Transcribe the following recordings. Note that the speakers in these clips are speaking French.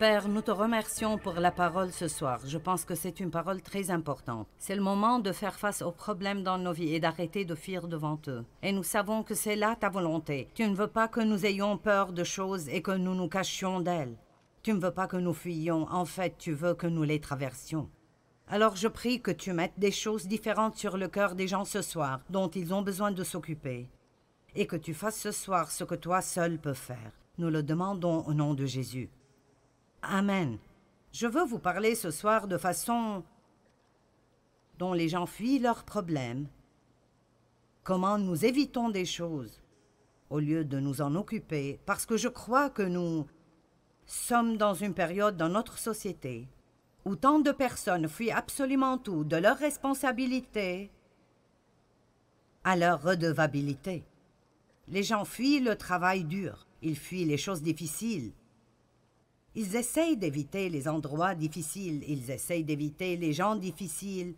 Père, nous te remercions pour la parole ce soir. Je pense que c'est une parole très importante. C'est le moment de faire face aux problèmes dans nos vies et d'arrêter de fuir devant eux. Et nous savons que c'est là ta volonté. Tu ne veux pas que nous ayons peur de choses et que nous nous cachions d'elles. Tu ne veux pas que nous fuyions. En fait, tu veux que nous les traversions. Alors je prie que tu mettes des choses différentes sur le cœur des gens ce soir, dont ils ont besoin de s'occuper. Et que tu fasses ce soir ce que toi seul peux faire. Nous le demandons au nom de Jésus. Amen. Je veux vous parler ce soir de façon dont les gens fuient leurs problèmes. Comment nous évitons des choses au lieu de nous en occuper, parce que je crois que nous sommes dans une période dans notre société où tant de personnes fuient absolument tout, de leurs responsabilités à leur redevabilité. Les gens fuient le travail dur, ils fuient les choses difficiles. Ils essayent d'éviter les endroits difficiles, ils essayent d'éviter les gens difficiles,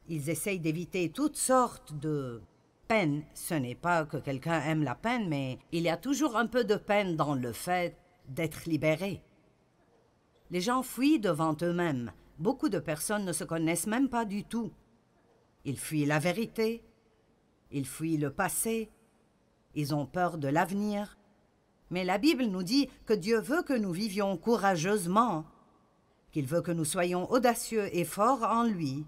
ils essayent d'éviter toutes sortes de peines. Ce n'est pas que quelqu'un aime la peine, mais il y a toujours un peu de peine dans le fait d'être libéré. Les gens fuient devant eux-mêmes. Beaucoup de personnes ne se connaissent même pas du tout. Ils fuient la vérité, ils fuient le passé, ils ont peur de l'avenir. Mais la Bible nous dit que Dieu veut que nous vivions courageusement, qu'il veut que nous soyons audacieux et forts en lui,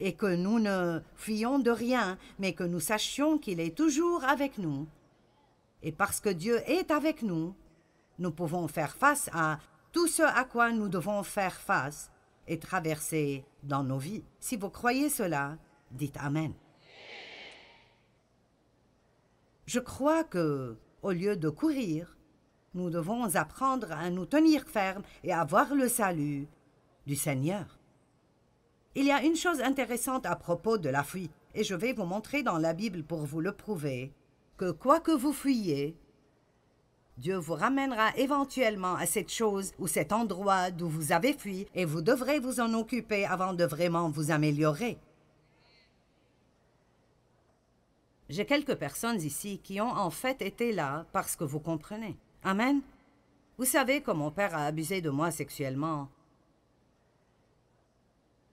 et que nous ne fuyions de rien, mais que nous sachions qu'il est toujours avec nous. Et parce que Dieu est avec nous, nous pouvons faire face à tout ce à quoi nous devons faire face et traverser dans nos vies. Si vous croyez cela, dites Amen. Je crois que, au lieu de courir, nous devons apprendre à nous tenir fermes et à voir le salut du Seigneur. Il y a une chose intéressante à propos de la fuite, et je vais vous montrer dans la Bible pour vous le prouver, que quoi que vous fuyiez, Dieu vous ramènera éventuellement à cette chose ou cet endroit d'où vous avez fui, et vous devrez vous en occuper avant de vraiment vous améliorer. J'ai quelques personnes ici qui ont en fait été là parce que vous comprenez. Amen. Vous savez que mon père a abusé de moi sexuellement.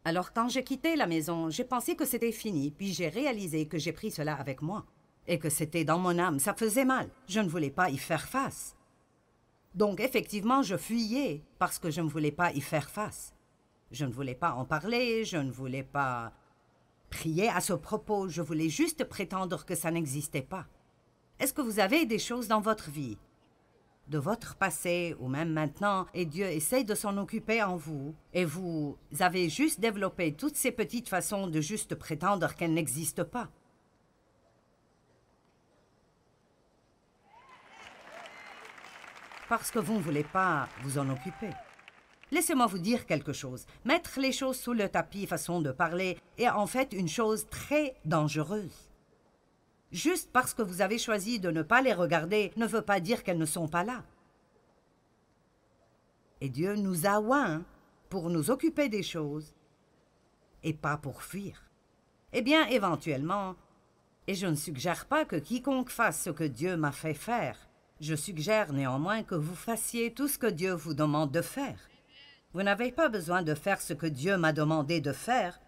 Alors quand j'ai quitté la maison, j'ai pensé que c'était fini, puis j'ai réalisé que j'ai pris cela avec moi. Et que c'était dans mon âme, ça faisait mal. Je ne voulais pas y faire face. Donc effectivement, je fuyais parce que je ne voulais pas y faire face. Je ne voulais pas en parler, je ne voulais pas prier à ce propos, je voulais juste prétendre que ça n'existait pas. Est-ce que vous avez des choses dans votre vie, de votre passé ou même maintenant, et Dieu essaie de s'en occuper en vous, et vous avez juste développé toutes ces petites façons de juste prétendre qu'elles n'existent pas? Parce que vous ne voulez pas vous en occuper. Laissez-moi vous dire quelque chose. Mettre les choses sous le tapis, façon de parler, est en fait une chose très dangereuse. Juste parce que vous avez choisi de ne pas les regarder ne veut pas dire qu'elles ne sont pas là. Et Dieu nous a oints pour nous occuper des choses et pas pour fuir. Eh bien, éventuellement, et je ne suggère pas que quiconque fasse ce que Dieu m'a fait faire, je suggère néanmoins que vous fassiez tout ce que Dieu vous demande de faire. Vous n'avez pas besoin de faire ce que Dieu m'a demandé de faire,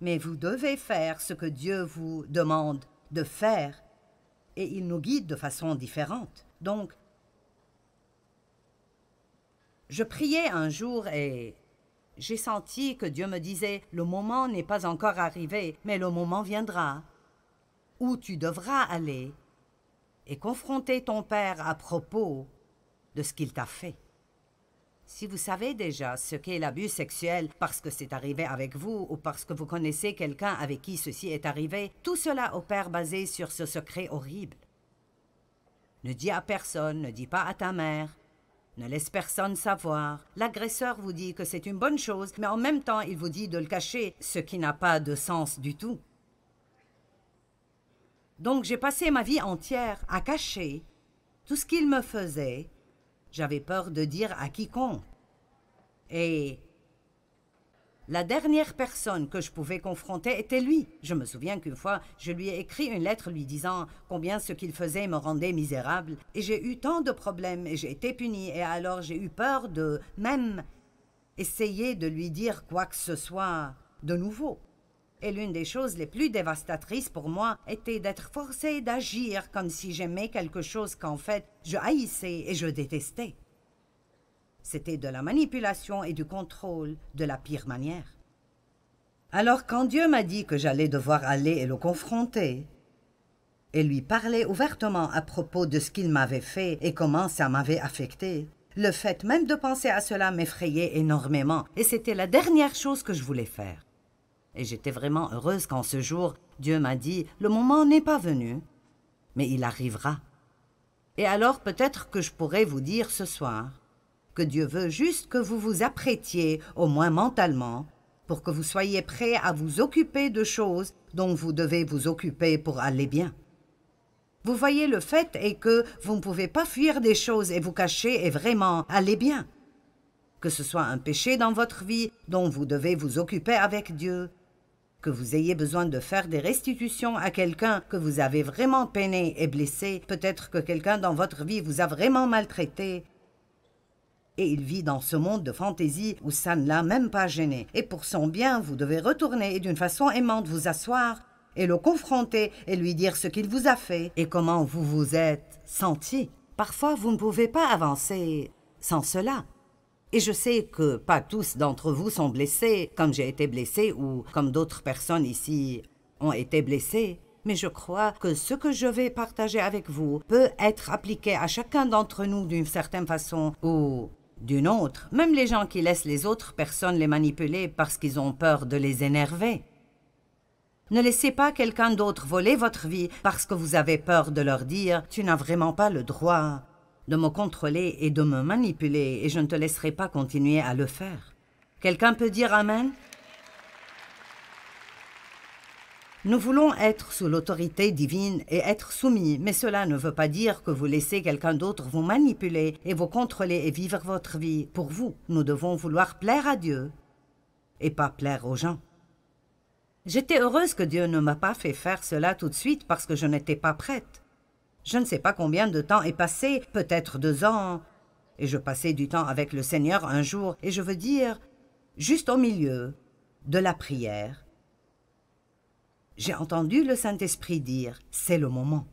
mais vous devez faire ce que Dieu vous demande de faire, et il nous guide de façon différente. Donc, je priais un jour et j'ai senti que Dieu me disait « Le moment n'est pas encore arrivé, mais le moment viendra où tu devras aller et confronter ton Père à propos de ce qu'il t'a fait. » Si vous savez déjà ce qu'est l'abus sexuel parce que c'est arrivé avec vous ou parce que vous connaissez quelqu'un avec qui ceci est arrivé, tout cela opère basé sur ce secret horrible. Ne dis à personne, ne dis pas à ta mère, ne laisse personne savoir. L'agresseur vous dit que c'est une bonne chose, mais en même temps, il vous dit de le cacher, ce qui n'a pas de sens du tout. Donc j'ai passé ma vie entière à cacher tout ce qu'il me faisait. J'avais peur de dire à quiconque. Et La dernière personne que je pouvais confronter était lui. Je me souviens qu'une fois, je lui ai écrit une lettre lui disant combien ce qu'il faisait me rendait misérable. Et j'ai eu tant de problèmes et j'ai été punie. Et alors j'ai eu peur de même essayer de lui dire quoi que ce soit de nouveau. Et l'une des choses les plus dévastatrices pour moi était d'être forcée d'agir comme si j'aimais quelque chose qu'en fait je haïssais et je détestais. C'était de la manipulation et du contrôle de la pire manière. Alors quand Dieu m'a dit que j'allais devoir aller et le confronter, et lui parler ouvertement à propos de ce qu'il m'avait fait et comment ça m'avait affecté, le fait même de penser à cela m'effrayait énormément, et c'était la dernière chose que je voulais faire. Et j'étais vraiment heureuse quand ce jour, Dieu m'a dit « Le moment n'est pas venu, mais il arrivera. » Et alors peut-être que je pourrais vous dire ce soir que Dieu veut juste que vous vous apprêtiez, au moins mentalement, pour que vous soyez prêts à vous occuper de choses dont vous devez vous occuper pour aller bien. Vous voyez, le fait est que vous ne pouvez pas fuir des choses et vous cacher et vraiment aller bien. Que ce soit un péché dans votre vie dont vous devez vous occuper avec Dieu, que vous ayez besoin de faire des restitutions à quelqu'un que vous avez vraiment peiné et blessé, peut-être que quelqu'un dans votre vie vous a vraiment maltraité, et il vit dans ce monde de fantaisie où ça ne l'a même pas gêné. Et pour son bien, vous devez retourner et d'une façon aimante vous asseoir et le confronter et lui dire ce qu'il vous a fait et comment vous vous êtes senti. Parfois, vous ne pouvez pas avancer sans cela. Et je sais que pas tous d'entre vous sont blessés, comme j'ai été blessée ou comme d'autres personnes ici ont été blessées. Mais je crois que ce que je vais partager avec vous peut être appliqué à chacun d'entre nous d'une certaine façon ou d'une autre. Même les gens qui laissent les autres personnes les manipuler parce qu'ils ont peur de les énerver. Ne laissez pas quelqu'un d'autre voler votre vie parce que vous avez peur de leur dire « Tu n'as vraiment pas le droit de me contrôler et de me manipuler et je ne te laisserai pas continuer à le faire. » Quelqu'un peut dire « Amen » ? Nous voulons être sous l'autorité divine et être soumis, mais cela ne veut pas dire que vous laissez quelqu'un d'autre vous manipuler et vous contrôler et vivre votre vie pour vous. Nous devons vouloir plaire à Dieu et pas plaire aux gens. J'étais heureuse que Dieu ne m'a pas fait faire cela tout de suite parce que je n'étais pas prête. Je ne sais pas combien de temps est passé, peut-être 2 ans, et je passais du temps avec le Seigneur un jour, et je veux dire, juste au milieu de la prière, j'ai entendu le Saint-Esprit dire « C'est le moment ».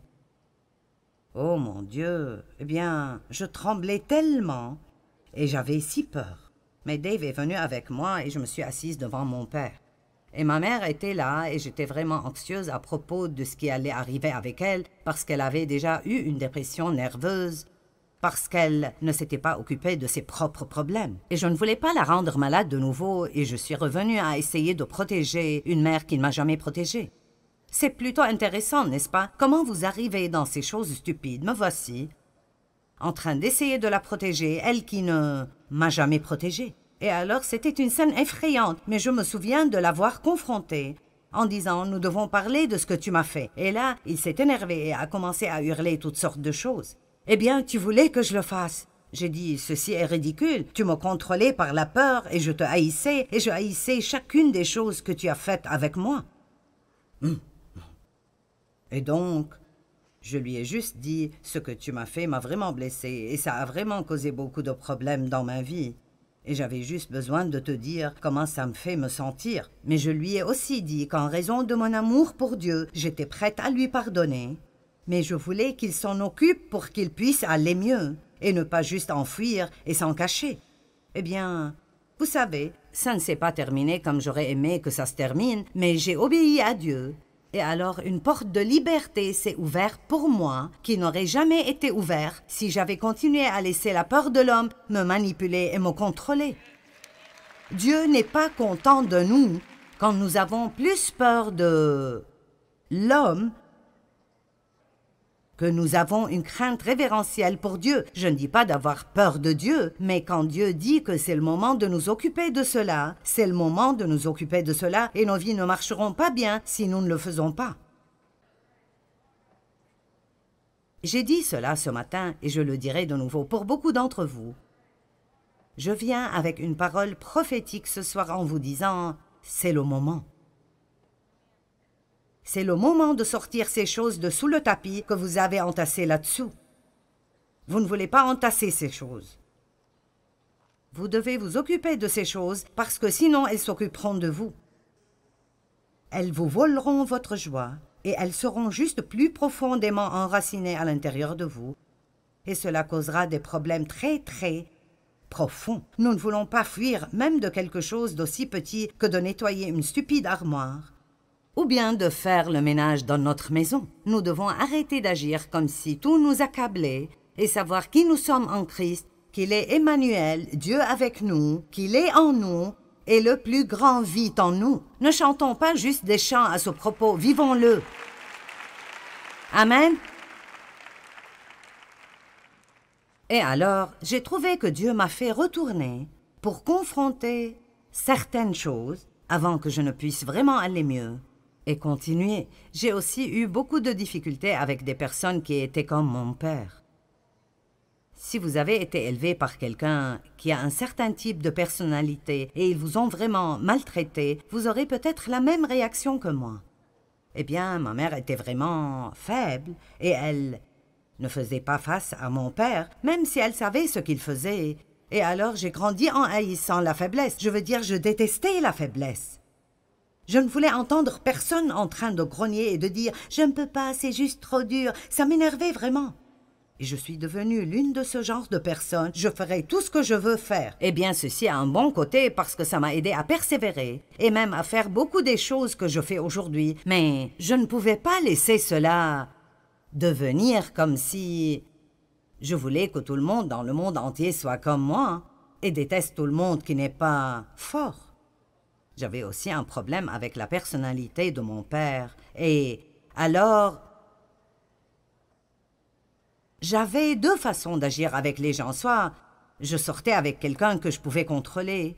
Oh mon Dieu, eh bien, je tremblais tellement et j'avais si peur. Mais Dave est venu avec moi et je me suis assise devant mon père. Et ma mère était là et j'étais vraiment anxieuse à propos de ce qui allait arriver avec elle parce qu'elle avait déjà eu une dépression nerveuse, parce qu'elle ne s'était pas occupée de ses propres problèmes. Et je ne voulais pas la rendre malade de nouveau et je suis revenue à essayer de protéger une mère qui ne m'a jamais protégée. C'est plutôt intéressant, n'est-ce pas? Comment vous arrivez dans ces choses stupides? Me voici, en train d'essayer de la protéger, elle qui ne m'a jamais protégée. Et alors c'était une scène effrayante, mais je me souviens de l'avoir confrontée en disant « Nous devons parler de ce que tu m'as fait ». Et là, il s'est énervé et a commencé à hurler toutes sortes de choses. « Eh bien, tu voulais que je le fasse ?» J'ai dit « Ceci est ridicule. Tu me contrôlais par la peur et je te haïssais et je haïssais chacune des choses que tu as faites avec moi. » Et donc, je lui ai juste dit « Ce que tu m'as fait m'a vraiment blessée et ça a vraiment causé beaucoup de problèmes dans ma vie. Et j'avais juste besoin de te dire comment ça me fait me sentir. » Mais je lui ai aussi dit qu'en raison de mon amour pour Dieu, j'étais prête à lui pardonner. Mais je voulais qu'il s'en occupe pour qu'il puisse aller mieux et ne pas juste enfuir et s'en cacher. Eh bien, vous savez, ça ne s'est pas terminé comme j'aurais aimé que ça se termine, mais j'ai obéi à Dieu. Et alors une porte de liberté s'est ouverte pour moi qui n'aurait jamais été ouverte si j'avais continué à laisser la peur de l'homme me manipuler et me contrôler. Dieu n'est pas content de nous quand nous avons plus peur de l'homme que nous avons une crainte révérentielle pour Dieu. Je ne dis pas d'avoir peur de Dieu, mais quand Dieu dit que c'est le moment de nous occuper de cela, c'est le moment de nous occuper de cela et nos vies ne marcheront pas bien si nous ne le faisons pas. J'ai dit cela ce matin et je le dirai de nouveau pour beaucoup d'entre vous. Je viens avec une parole prophétique ce soir en vous disant « c'est le moment ». C'est le moment de sortir ces choses de sous le tapis que vous avez entassées là-dessous. Vous ne voulez pas entasser ces choses. Vous devez vous occuper de ces choses parce que sinon elles s'occuperont de vous. Elles vous voleront votre joie et elles seront juste plus profondément enracinées à l'intérieur de vous. Et cela causera des problèmes très profonds. Nous ne voulons pas fuir même de quelque chose d'aussi petit que de nettoyer une stupide armoire ou bien de faire le ménage dans notre maison. Nous devons arrêter d'agir comme si tout nous accablait et savoir qui nous sommes en Christ, qu'il est Emmanuel, Dieu avec nous, qu'il est en nous et le plus grand vit en nous. Ne chantons pas juste des chants à ce propos, vivons-le. Amen. Et alors, j'ai trouvé que Dieu m'a fait retourner pour confronter certaines choses avant que je ne puisse vraiment aller mieux et continuer. J'ai aussi eu beaucoup de difficultés avec des personnes qui étaient comme mon père. Si vous avez été élevé par quelqu'un qui a un certain type de personnalité et ils vous ont vraiment maltraité, vous aurez peut-être la même réaction que moi. Eh bien, ma mère était vraiment faible et elle ne faisait pas face à mon père, même si elle savait ce qu'il faisait. Et alors j'ai grandi en haïssant la faiblesse. Je veux dire, je détestais la faiblesse. Je ne voulais entendre personne en train de grogner et de dire « je ne peux pas, c'est juste trop dur ». Ça m'énervait vraiment. Et je suis devenue l'une de ce genre de personnes. Je ferai tout ce que je veux faire. Eh bien, ceci a un bon côté parce que ça m'a aidé à persévérer et même à faire beaucoup des choses que je fais aujourd'hui. Mais je ne pouvais pas laisser cela devenir comme si je voulais que tout le monde dans le monde entier soit comme moi et déteste tout le monde qui n'est pas fort. J'avais aussi un problème avec la personnalité de mon père et alors j'avais deux façons d'agir avec les gens. Soit je sortais avec quelqu'un que je pouvais contrôler,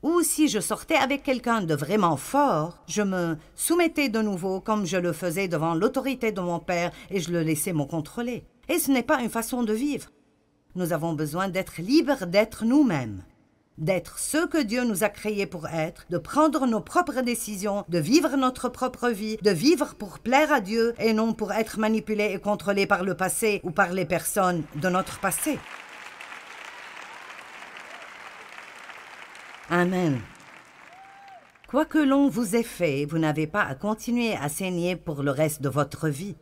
ou si je sortais avec quelqu'un de vraiment fort, je me soumettais de nouveau comme je le faisais devant l'autorité de mon père et je le laissais me contrôler. Et ce n'est pas une façon de vivre. Nous avons besoin d'être libres d'être nous-mêmes, d'être ce que Dieu nous a créés pour être, de prendre nos propres décisions, de vivre notre propre vie, de vivre pour plaire à Dieu et non pour être manipulés et contrôlés par le passé ou par les personnes de notre passé. Amen. Quoi que l'on vous ait fait, vous n'avez pas à continuer à saigner pour le reste de votre vie.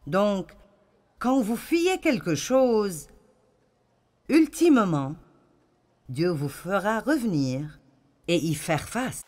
Donc, quand vous fuyez quelque chose, ultimement, Dieu vous fera revenir et y faire face.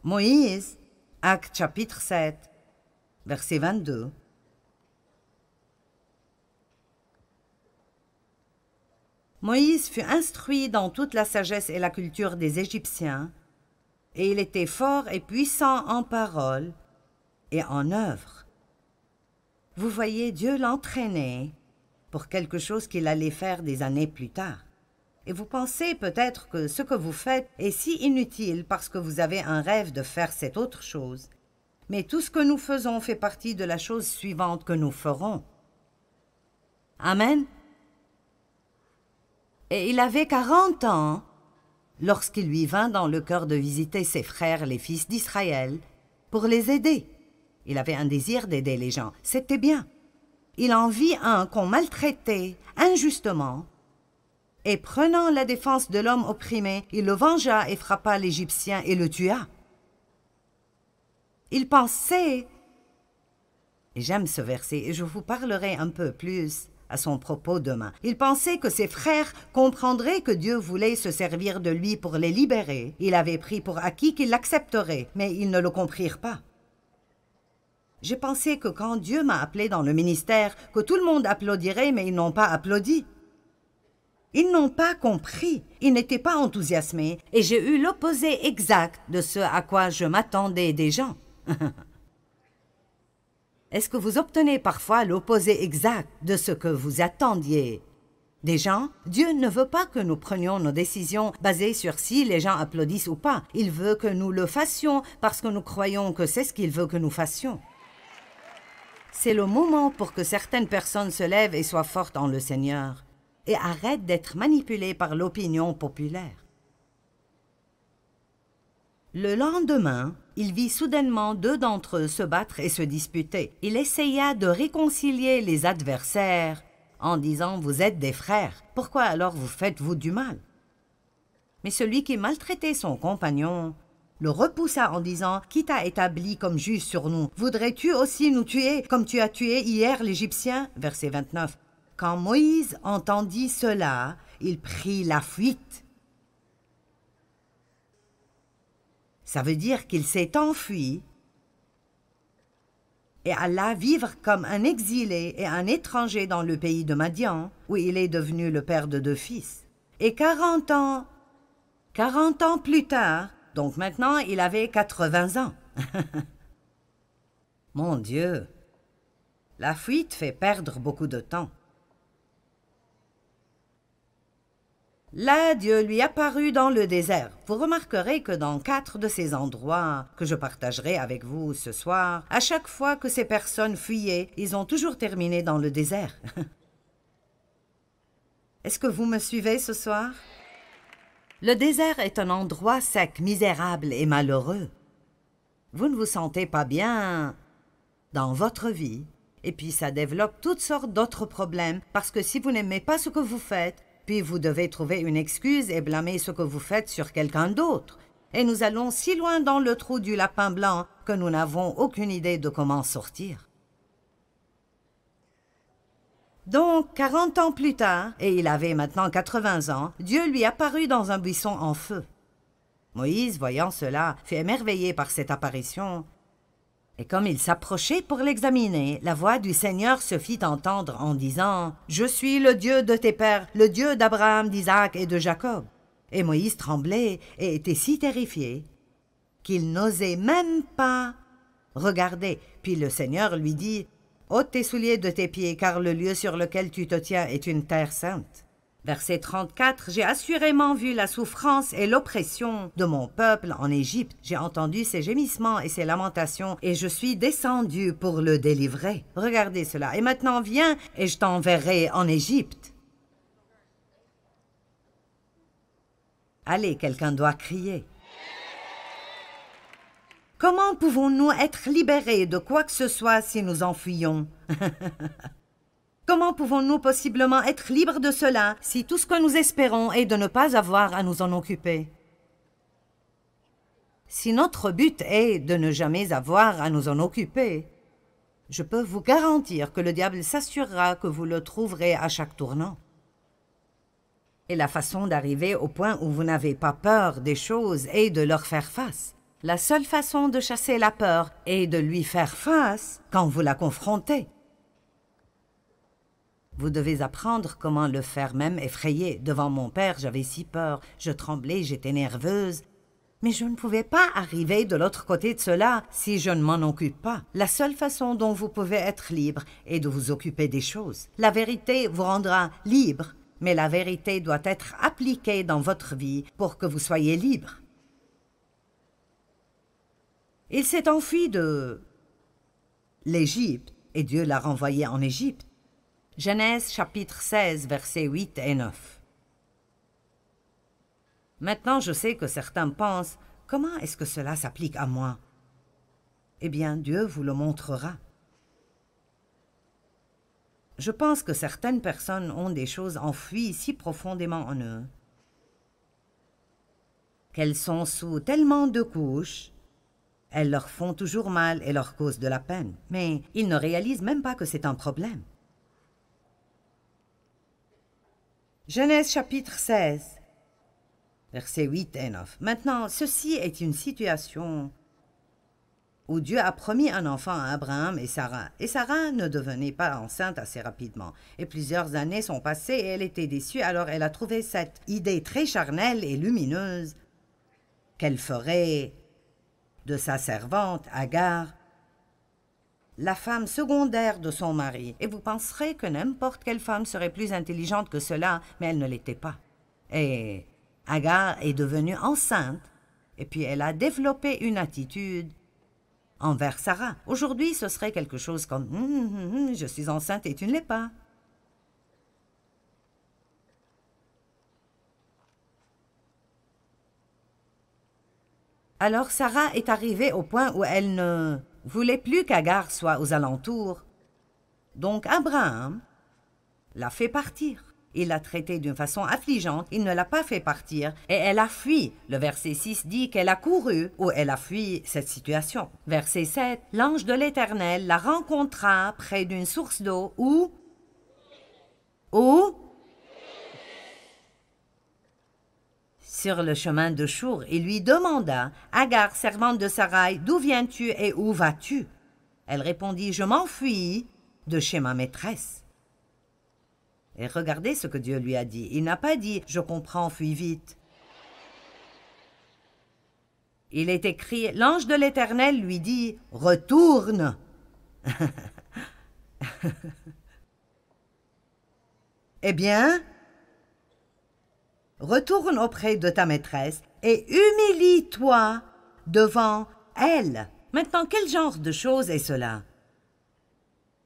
Moïse, Actes chapitre 7, verset 22. Moïse fut instruit dans toute la sagesse et la culture des Égyptiens, et il était fort et puissant en parole et en œuvre. Vous voyez, Dieu l'entraînait pour quelque chose qu'il allait faire des années plus tard. Et vous pensez peut-être que ce que vous faites est si inutile parce que vous avez un rêve de faire cette autre chose. Mais tout ce que nous faisons fait partie de la chose suivante que nous ferons. Amen. Et il avait 40 ans lorsqu'il lui vint dans le cœur de visiter ses frères, les fils d'Israël, pour les aider. Il avait un désir d'aider les gens, c'était bien. Il en vit un qu'on maltraitait injustement, et prenant la défense de l'homme opprimé, il le vengea et frappa l'Égyptien et le tua. Il pensait, et j'aime ce verset, et je vous parlerai un peu plus à son propos demain, il pensait que ses frères comprendraient que Dieu voulait se servir de lui pour les libérer. Il avait pris pour acquis qu'ils l'accepteraient, mais ils ne le comprirent pas. J'ai pensé que quand Dieu m'a appelé dans le ministère, que tout le monde applaudirait, mais ils n'ont pas applaudi. Ils n'ont pas compris, ils n'étaient pas enthousiasmés, et j'ai eu l'opposé exact de ce à quoi je m'attendais des gens. Est-ce que vous obtenez parfois l'opposé exact de ce que vous attendiez des gens? Dieu ne veut pas que nous prenions nos décisions basées sur si les gens applaudissent ou pas. Il veut que nous le fassions parce que nous croyons que c'est ce qu'il veut que nous fassions. C'est le moment pour que certaines personnes se lèvent et soient fortes en le Seigneur et arrêtent d'être manipulées par l'opinion populaire. Le lendemain, il vit soudainement 2 d'entre eux se battre et se disputer. Il essaya de réconcilier les adversaires en disant « Vous êtes des frères, pourquoi alors vous faites-vous du mal ?» Mais celui qui maltraitait son compagnon le repoussa en disant « Qui t'a établi comme juge sur nous? Voudrais-tu aussi nous tuer comme tu as tué hier l'Égyptien » Verset 29. Quand Moïse entendit cela, il prit la fuite. Ça veut dire qu'il s'est enfui et alla vivre comme un exilé et un étranger dans le pays de Madian, où il est devenu le père de 2 fils. Et 40 ans plus tard, donc maintenant il avait 80 ans. Mon Dieu, la fuite fait perdre beaucoup de temps. Là, Dieu lui apparut dans le désert. Vous remarquerez que dans 4 de ces endroits que je partagerai avec vous ce soir, à chaque fois que ces personnes fuyaient, ils ont toujours terminé dans le désert. Est-ce que vous me suivez ce soir? Le désert est un endroit sec, misérable et malheureux. Vous ne vous sentez pas bien dans votre vie, et puis ça développe toutes sortes d'autres problèmes, parce que si vous n'aimez pas ce que vous faites, puis vous devez trouver une excuse et blâmer ce que vous faites sur quelqu'un d'autre. Et nous allons si loin dans le trou du lapin blanc que nous n'avons aucune idée de comment sortir. Donc, 40 ans plus tard, et il avait maintenant 80 ans, Dieu lui apparut dans un buisson en feu. Moïse, voyant cela, fut émerveillé par cette apparition. Et comme il s'approchait pour l'examiner, la voix du Seigneur se fit entendre en disant « Je suis le Dieu de tes pères, le Dieu d'Abraham, d'Isaac et de Jacob. » Et Moïse tremblait et était si terrifié qu'il n'osait même pas regarder. Puis le Seigneur lui dit « Ôte tes souliers de tes pieds, car le lieu sur lequel tu te tiens est une terre sainte. » Verset 34, « J'ai assurément vu la souffrance et l'oppression de mon peuple en Égypte. J'ai entendu ses gémissements et ses lamentations, et je suis descendu pour le délivrer. Regardez cela. Et maintenant viens, et je t'enverrai en Égypte. » Allez, quelqu'un doit crier. Comment pouvons-nous être libérés de quoi que ce soit si nous en fuyons? Comment pouvons-nous possiblement être libres de cela si tout ce que nous espérons est de ne pas avoir à nous en occuper? Si notre but est de ne jamais avoir à nous en occuper, je peux vous garantir que le diable s'assurera que vous le trouverez à chaque tournant. Et la façon d'arriver au point où vous n'avez pas peur des choses est de leur faire face. La seule façon de chasser la peur est de lui faire face quand vous la confrontez. Vous devez apprendre comment le faire même effrayé. Devant mon père, j'avais si peur, je tremblais, j'étais nerveuse. Mais je ne pouvais pas arriver de l'autre côté de cela si je ne m'en occupe pas. La seule façon dont vous pouvez être libre est de vous occuper des choses. La vérité vous rendra libre, mais la vérité doit être appliquée dans votre vie pour que vous soyez libre. Il s'est enfui de l'Égypte et Dieu l'a renvoyé en Égypte. Genèse chapitre 16, versets 8 et 9. Maintenant, je sais que certains pensent, comment est-ce que cela s'applique à moi? Eh bien, Dieu vous le montrera. Je pense que certaines personnes ont des choses enfouies si profondément en eux qu'elles sont sous tellement de couches, elles leur font toujours mal et leur causent de la peine. Mais ils ne réalisent même pas que c'est un problème. Genèse chapitre 16, versets 8 et 9. Maintenant, ceci est une situation où Dieu a promis un enfant à Abraham et Sarah ne devenait pas enceinte assez rapidement. Et plusieurs années sont passées et elle était déçue, alors elle a trouvé cette idée très charnelle et lumineuse qu'elle ferait de sa servante, Agar, la femme secondaire de son mari. Et vous penserez que n'importe quelle femme serait plus intelligente que cela, mais elle ne l'était pas. Et Agar est devenue enceinte, et puis elle a développé une attitude envers Sarah. Aujourd'hui, ce serait quelque chose comme « je suis enceinte et tu ne l'es pas ». Alors Sarah est arrivée au point où elle ne voulait plus qu'Agar soit aux alentours. Donc Abraham l'a fait partir. Il l'a traitée d'une façon affligeante, il ne l'a pas fait partir et elle a fui. Le verset 6 dit qu'elle a couru ou elle a fui cette situation. Verset 7, l'ange de l'Éternel la rencontra près d'une source d'eau où sur le chemin de Chour, il lui demanda, « Agar, servante de Sarai, d'où viens-tu et où vas-tu » Elle répondit, « Je m'enfuis de chez ma maîtresse. » Et regardez ce que Dieu lui a dit. Il n'a pas dit, « Je comprends, fuis vite. » Il est écrit, l'ange de l'Éternel lui dit, « Retourne. » Eh bien, retourne auprès de ta maîtresse et humilie-toi devant elle. Maintenant, quel genre de chose est cela?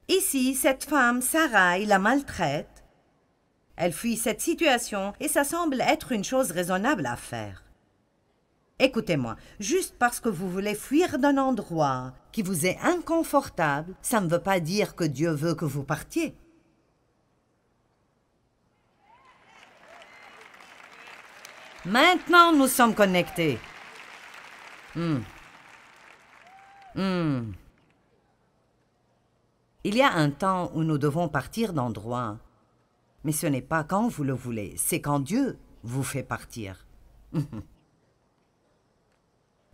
Ici, cette femme, Sarai, la maltraite. Elle fuit cette situation et ça semble être une chose raisonnable à faire. Écoutez-moi, juste parce que vous voulez fuir d'un endroit qui vous est inconfortable, ça ne veut pas dire que Dieu veut que vous partiez. Maintenant, nous sommes connectés. Il y a un temps où nous devons partir d'endroit, mais ce n'est pas quand vous le voulez, c'est quand Dieu vous fait partir.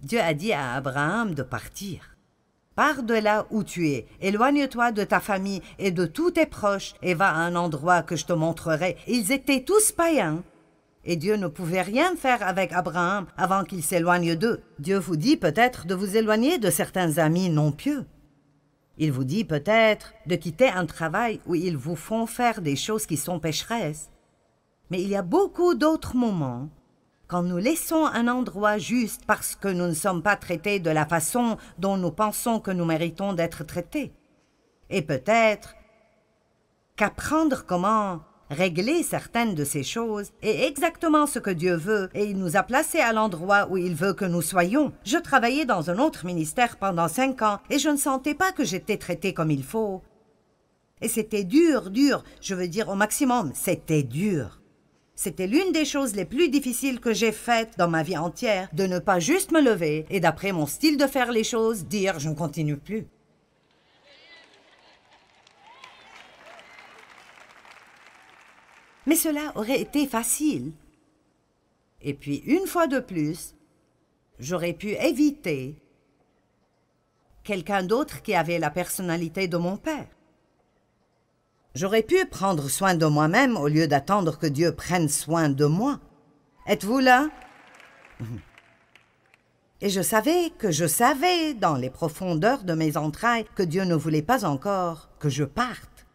Dieu a dit à Abraham de partir. Pars de là où tu es, éloigne-toi de ta famille et de tous tes proches et va à un endroit que je te montrerai. Ils étaient tous païens. Et Dieu ne pouvait rien faire avec Abraham avant qu'il s'éloigne d'eux. Dieu vous dit peut-être de vous éloigner de certains amis non pieux. Il vous dit peut-être de quitter un travail où ils vous font faire des choses qui sont pécheresses. Mais il y a beaucoup d'autres moments quand nous laissons un endroit juste parce que nous ne sommes pas traités de la façon dont nous pensons que nous méritons d'être traités. Et peut-être qu'apprendre comment régler certaines de ces choses est exactement ce que Dieu veut et il nous a placés à l'endroit où il veut que nous soyons. Je travaillais dans un autre ministère pendant 5 ans et je ne sentais pas que j'étais traitée comme il faut. Et c'était dur, je veux dire au maximum, c'était dur. C'était l'une des choses les plus difficiles que j'ai faites dans ma vie entière, de ne pas juste me lever et d'après mon style de faire les choses, dire « je ne continue plus ». Mais cela aurait été facile. Et puis, une fois de plus, J'aurais pu éviter quelqu'un d'autre qui avait la personnalité de mon père. J'aurais pu prendre soin de moi-même au lieu d'attendre que Dieu prenne soin de moi. Êtes-vous là? Et je savais dans les profondeurs de mes entrailles que Dieu ne voulait pas encore que je parte.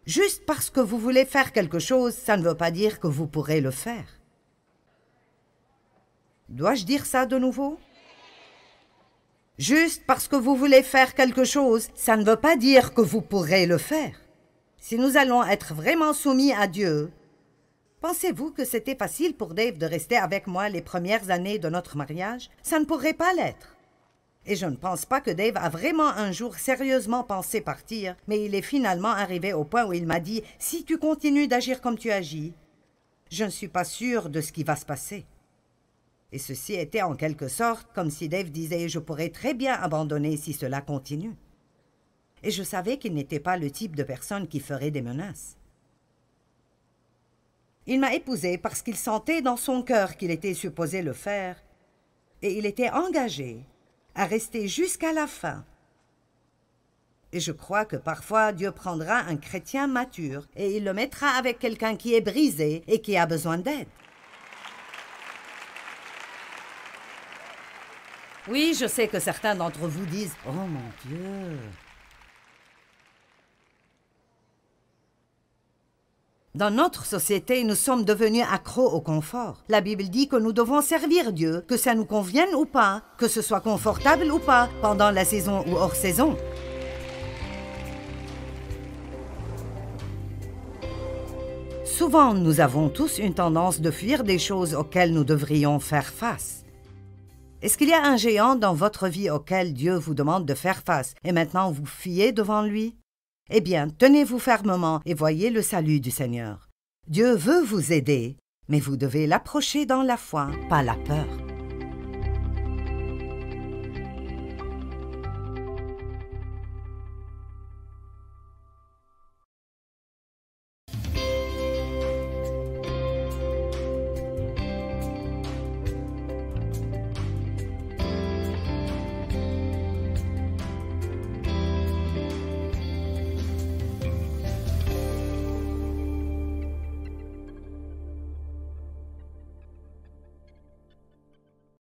Juste parce que vous voulez faire quelque chose, ça ne veut pas dire que vous pourrez le faire. Dois-je dire ça de nouveau? Juste parce que vous voulez faire quelque chose, ça ne veut pas dire que vous pourrez le faire. Si nous allons être vraiment soumis à Dieu, pensez-vous que c'était facile pour Dave de rester avec moi les premières années de notre mariage? Ça ne pourrait pas l'être. Et je ne pense pas que Dave a vraiment un jour sérieusement pensé partir, mais il est finalement arrivé au point où il m'a dit « Si tu continues d'agir comme tu agis, je ne suis pas sûre de ce qui va se passer. » Et ceci était en quelque sorte comme si Dave disait « Je pourrais très bien abandonner si cela continue. » Et je savais qu'il n'était pas le type de personne qui ferait des menaces. Il m'a épousée parce qu'il sentait dans son cœur qu'il était supposé le faire, et il était engagé à rester jusqu'à la fin. Et je crois que parfois Dieu prendra un chrétien mature et il le mettra avec quelqu'un qui est brisé et qui a besoin d'aide. Oui, je sais que certains d'entre vous disent « Oh mon Dieu !» Dans notre société, nous sommes devenus accros au confort. La Bible dit que nous devons servir Dieu, que ça nous convienne ou pas, que ce soit confortable ou pas, pendant la saison ou hors saison. Souvent, nous avons tous une tendance de fuir des choses auxquelles nous devrions faire face. Est-ce qu'il y a un géant dans votre vie auquel Dieu vous demande de faire face et maintenant vous fuyez devant lui? Eh bien, tenez-vous fermement et voyez le salut du Seigneur. Dieu veut vous aider, mais vous devez l'approcher dans la foi, pas la peur.